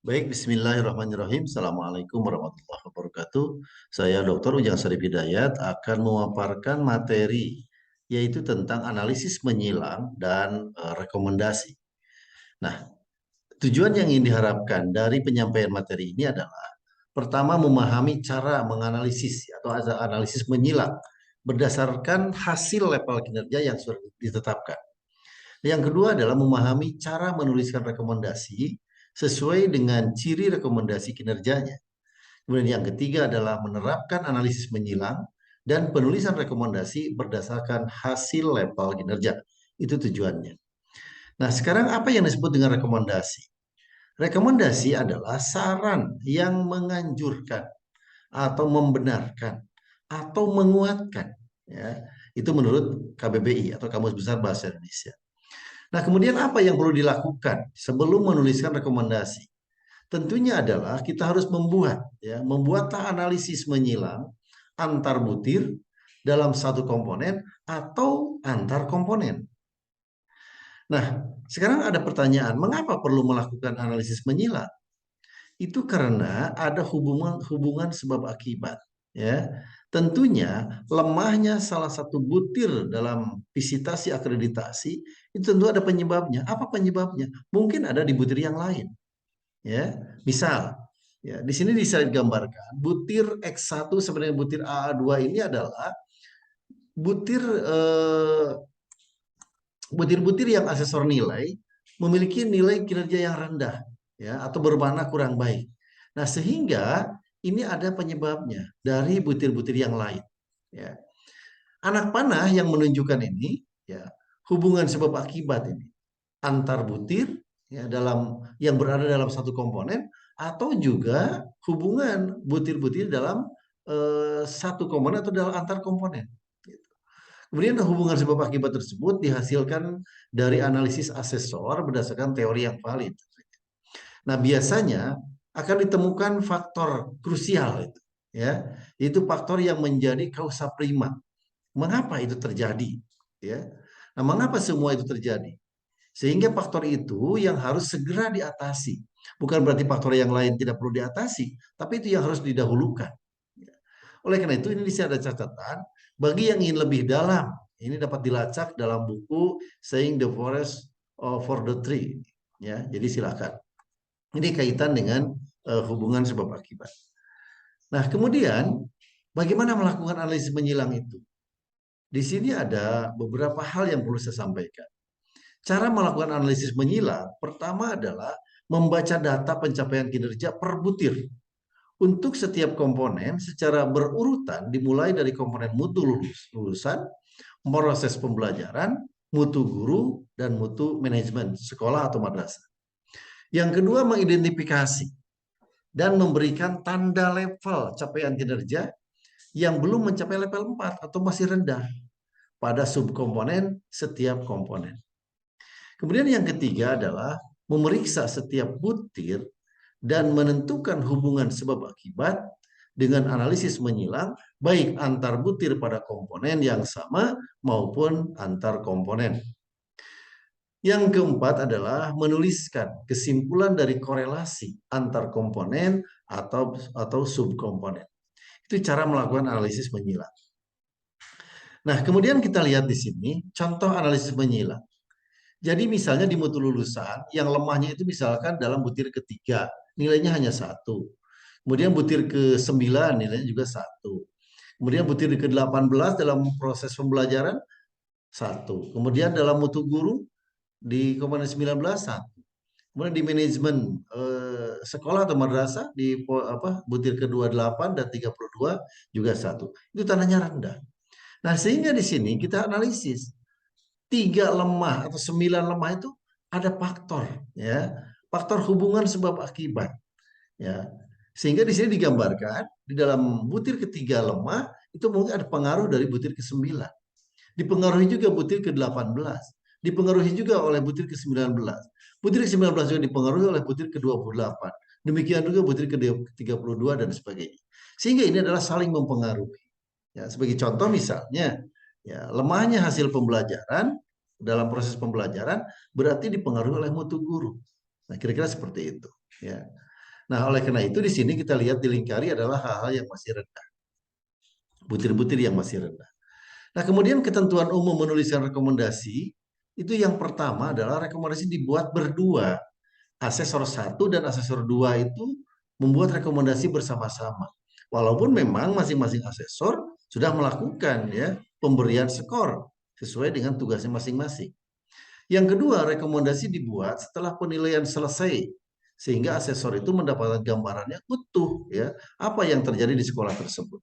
Baik, bismillahirrahmanirrahim. Assalamualaikum warahmatullahi wabarakatuh. Saya Dr. Ujang Sarif Hidayat akan memaparkan materi yaitu tentang analisis menyilang dan rekomendasi. Nah, tujuan yang ingin diharapkan dari penyampaian materi ini adalah pertama memahami cara menganalisis atau analisis menyilang berdasarkan hasil level kinerja yang sudah ditetapkan. Yang kedua adalah memahami cara menuliskan rekomendasi sesuai dengan ciri rekomendasi kinerjanya. Kemudian yang ketiga adalah menerapkan analisis menyilang dan penulisan rekomendasi berdasarkan hasil level kinerja. Itu tujuannya. Nah, sekarang apa yang disebut dengan rekomendasi? Rekomendasi adalah saran yang menganjurkan atau membenarkan atau menguatkan. Ya, itu menurut KBBI atau Kamus Besar Bahasa Indonesia. Nah, kemudian apa yang perlu dilakukan sebelum menuliskan rekomendasi? Tentunya adalah kita harus membuatlah analisis menyilang antar butir dalam satu komponen atau antar komponen. Nah, sekarang ada pertanyaan, mengapa perlu melakukan analisis menyilang? Itu karena ada hubungan sebab akibat, ya. Tentunya lemahnya salah satu butir dalam visitasi akreditasi itu tentu ada penyebabnya. Apa penyebabnya? Mungkin ada di butir yang lain, ya. Misal, ya, di sini bisa digambarkan butir X1 sebenarnya butir AA2 ini adalah butir butir-butir yang asesor nilai memiliki nilai kinerja yang rendah, ya, atau berwarna kurang baik. Nah, sehingga ini ada penyebabnya dari butir-butir yang lain, ya. Anak panah yang menunjukkan ini, ya, hubungan sebab akibat ini antar butir, ya, dalam yang berada dalam satu komponen atau juga hubungan butir-butir dalam satu komponen atau dalam antar komponen. Kemudian hubungan sebab akibat tersebut dihasilkan dari analisis asesor berdasarkan teori yang valid. Nah, biasanya akan ditemukan faktor krusial itu, ya, itu faktor yang menjadi kausa prima. Mengapa itu terjadi? Ya. Nah, mengapa semua itu terjadi? Sehingga faktor itu yang harus segera diatasi. Bukan berarti faktor yang lain tidak perlu diatasi, tapi itu yang harus didahulukan. Oleh karena itu, ini di sini ada catatan, bagi yang ingin lebih dalam, ini dapat dilacak dalam buku Saying the Forest for the Tree. Ya, jadi silakan. Ini kaitan dengan hubungan sebab akibat. Nah, kemudian bagaimana melakukan analisis menyilang itu? Di sini ada beberapa hal yang perlu saya sampaikan. Cara melakukan analisis menyilang, pertama adalah membaca data pencapaian kinerja per butir untuk setiap komponen secara berurutan dimulai dari komponen mutu lulusan, proses pembelajaran, mutu guru, dan mutu manajemen sekolah atau madrasah. Yang kedua, mengidentifikasi dan memberikan tanda level capaian kinerja yang belum mencapai level 4 atau masih rendah pada subkomponen setiap komponen. Kemudian yang ketiga adalah memeriksa setiap butir dan menentukan hubungan sebab akibat dengan analisis menyilang baik antar butir pada komponen yang sama maupun antar komponen. Yang keempat adalah menuliskan kesimpulan dari korelasi antar komponen atau subkomponen. Itu cara melakukan analisis menyilang. Nah, kemudian kita lihat di sini contoh analisis menyilang. Jadi misalnya di mutu lulusan yang lemahnya itu misalkan dalam butir ketiga nilainya hanya 1. Kemudian butir ke-9 nilainya juga 1. Kemudian butir ke-18 dalam proses pembelajaran 1. Kemudian dalam mutu guru di komponen 19 1. Kemudian di manajemen sekolah atau madrasah di butir ke-28 dan 32 juga 1. Itu tandanya rendah. Nah, sehingga di sini kita analisis 3 lemah atau 9 lemah itu ada faktor, ya, faktor hubungan sebab akibat, ya, sehingga di sini digambarkan di dalam butir ketiga lemah itu mungkin ada pengaruh dari butir ke-9, dipengaruhi juga butir ke-18, dipengaruhi juga oleh butir ke-19, butir ke-19 juga dipengaruhi oleh butir ke-28, demikian juga butir ke-32 dan sebagainya, sehingga ini adalah saling mempengaruhi. Ya, sebagai contoh misalnya, ya, lemahnya hasil pembelajaran dalam proses pembelajaran berarti dipengaruhi oleh mutu guru. Nah, kira-kira seperti itu. Ya. Nah, oleh karena itu di sini kita lihat dilingkari adalah hal-hal yang masih rendah, butir-butir yang masih rendah. Nah, kemudian ketentuan umum menuliskan rekomendasi itu yang pertama adalah rekomendasi dibuat berdua. Asesor satu dan asesor dua itu membuat rekomendasi bersama-sama. Walaupun memang masing-masing asesor sudah melakukan ya pemberian skor sesuai dengan tugasnya masing-masing. Yang kedua, rekomendasi dibuat setelah penilaian selesai sehingga asesor itu mendapatkan gambarannya utuh ya apa yang terjadi di sekolah tersebut.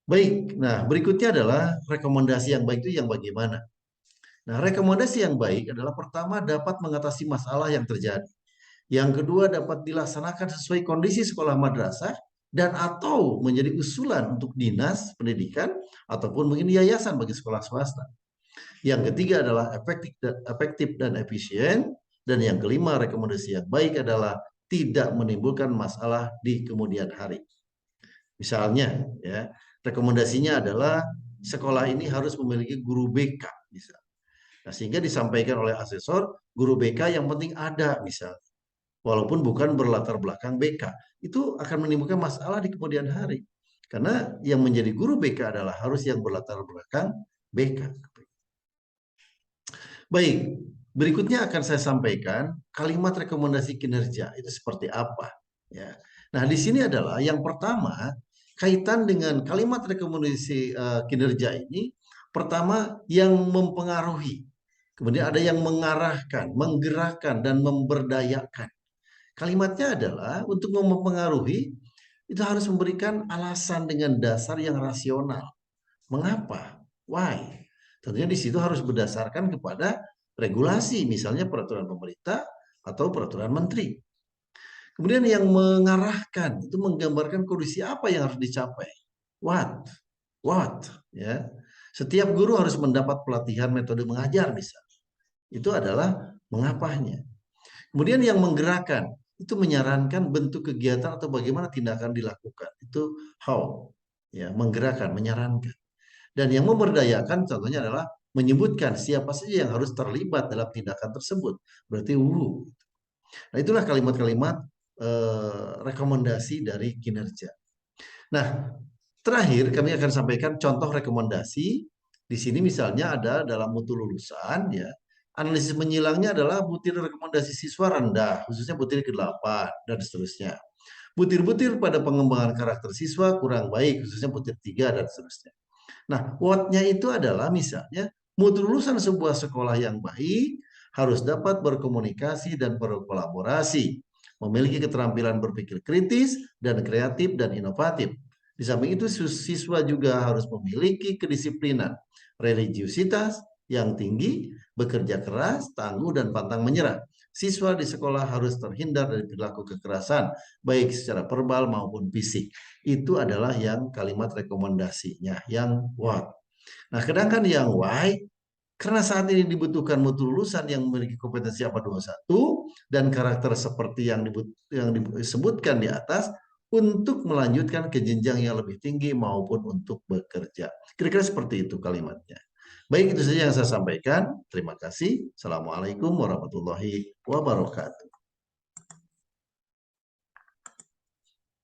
Baik, nah berikutnya adalah rekomendasi yang baik itu yang bagaimana? Nah, rekomendasi yang baik adalah pertama dapat mengatasi masalah yang terjadi. Yang kedua dapat dilaksanakan sesuai kondisi sekolah madrasah dan atau menjadi usulan untuk dinas pendidikan ataupun mungkin yayasan bagi sekolah swasta. Yang ketiga adalah efektif dan efisien. Dan yang kelima, rekomendasi yang baik adalah tidak menimbulkan masalah di kemudian hari. Misalnya, ya, rekomendasinya adalah sekolah ini harus memiliki guru BK, misalnya. Nah, sehingga disampaikan oleh asesor, guru BK yang penting ada, misalnya. Walaupun bukan berlatar belakang BK. Itu akan menimbulkan masalah di kemudian hari. Karena yang menjadi guru BK adalah harus yang berlatar belakang BK. Baik, berikutnya akan saya sampaikan kalimat rekomendasi kinerja itu seperti apa. Ya. Nah, di sini adalah yang pertama kaitan dengan kalimat rekomendasi kinerja ini. Pertama yang mempengaruhi, kemudian ada yang mengarahkan, menggerakkan dan memberdayakan. Kalimatnya adalah untuk mempengaruhi itu harus memberikan alasan dengan dasar yang rasional. Mengapa? Why? Tentunya di situ harus berdasarkan kepada regulasi, misalnya peraturan pemerintah atau peraturan menteri. Kemudian yang mengarahkan itu menggambarkan kondisi apa yang harus dicapai. What? What? Ya. Setiap guru harus mendapat pelatihan metode mengajar misalnya. Itu adalah mengapanya. Kemudian yang menggerakkan itu menyarankan bentuk kegiatan atau bagaimana tindakan dilakukan. Itu how. Ya, menggerakkan, menyarankan. Dan yang memberdayakan contohnya adalah menyebutkan siapa saja yang harus terlibat dalam tindakan tersebut. Berarti Nah, itulah kalimat-kalimat rekomendasi dari kinerja. Nah, terakhir kami akan sampaikan contoh rekomendasi. Di sini misalnya ada dalam mutu lulusan ya. Analisis menyilangnya adalah butir rekomendasi siswa rendah, khususnya butir ke-8 dan seterusnya. Butir-butir pada pengembangan karakter siswa kurang baik, khususnya butir 3 dan seterusnya. Nah, what-nya itu adalah misalnya mutu lulusan sebuah sekolah yang baik harus dapat berkomunikasi dan berkolaborasi, memiliki keterampilan berpikir kritis dan kreatif dan inovatif. Di samping itu siswa juga harus memiliki kedisiplinan, religiusitas yang tinggi, bekerja keras, tangguh dan pantang menyerah. Siswa di sekolah harus terhindar dari perilaku kekerasan, baik secara verbal maupun fisik. Itu adalah yang kalimat rekomendasinya, yang what. Nah, sedangkan yang why, karena saat ini dibutuhkan mutu lulusan yang memiliki kompetensi APA 21 dan karakter seperti yang disebutkan di atas untuk melanjutkan ke jenjang yang lebih tinggi maupun untuk bekerja. Kira-kira seperti itu kalimatnya. Baik, itu saja yang saya sampaikan. Terima kasih. Assalamualaikum warahmatullahi wabarakatuh.